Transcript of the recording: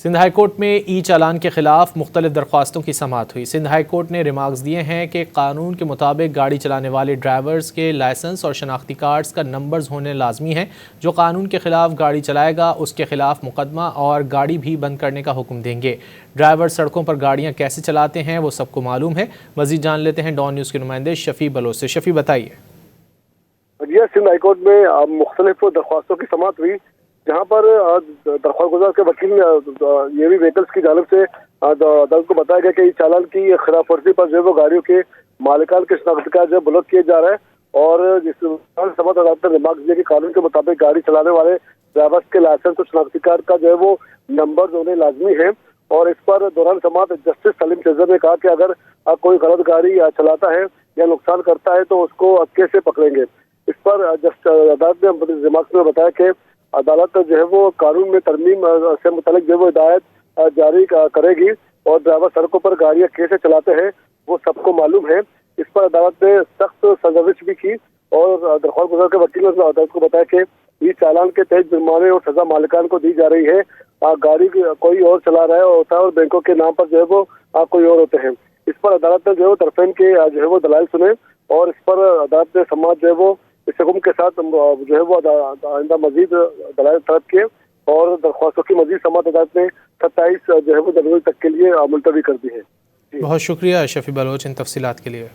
Sindh high court में ई चालान के खिलाफ मुख्तलिफ दरख्वास्तों की समाअत हुई। सिंध हाई कोर्ट ने रिमार्क्स दिए हैं कि कानून के मुताबिक गाड़ी चलाने वाले ड्राइवर्स के लाइसेंस और शनाख्ती कार्ड्स का नंबर्स होने लाजमी है। जो कानून के खिलाफ गाड़ी चलाएगा उसके खिलाफ मुकदमा और गाड़ी भी बंद करने का हुक्म देंगे। ड्राइवर सड़कों पर गाड़ियाँ कैसे चलाते हैं वो सबको मालूम है। मजीद जान लेते हैं डॉन न्यूज़ के नुमाइंदे शफी बलोच से। शफी बताइए। सिंध हाई कोर्ट में मुख्तलिफ दरख्वास्तों की समाअत हुई, जहाँ पर दरख्वास्त गुजार के वकील ने ये भी व्हीकल्स की जानिब से अदालत को बताया गया कि चालान की खिलाफ वर्जी पर जो है वो गाड़ियों के मालिकान के शनाख्ती कार्ड जो ब्लॉक किया जा रहा है। और जिस समाअत अदालत ने रिमार्क दिया कि कानून के मुताबिक गाड़ी चलाने वाले ड्राइवर्स के लाइसेंस और शनाख्ती कार्ड का जो है वो नंबर होने लाजमी है। और इस पर दौरान समाअत जस्टिस सलीम शेजर ने कहा कि अगर कोई गलत गाड़ी चलाता है या नुकसान करता है तो उसको कैसे पकड़ेंगे। इस पर अदालत ने अपने रिमार्क्स में बताया कि अदालत जो है वो कानून में तरमीम से मुतालिक जो है वो हिदायत जारी करेगी और ड्राइवर सड़कों पर गाड़ियां कैसे चलाते हैं वो सबको मालूम है। इस पर अदालत ने सख्त सजाविश भी की और दरख्वास्त गुजार के वकील ने अदालत को बताया कि इस चालान के तहत जुर्माने और सजा मालिकान को दी जा रही है। गाड़ी कोई और चला रहा होता है और बैंकों के नाम पर जो है वो कोई और होते हैं। इस पर अदालत ने जो है वो तरफेन के जो है वो दलाइल सुने और इस पर अदालत ने समाज जो है वो इस हुक्म के साथ जो है वो आइंदा मजीद दलाइल तलब किए और दरख्वास्तों की मजीद समाअत अदालत ने 27 जो है वो जनवरी तक के लिए मुलतवी कर दी है। बहुत शुक्रिया शफी बलोच इन तफसीलात के लिए।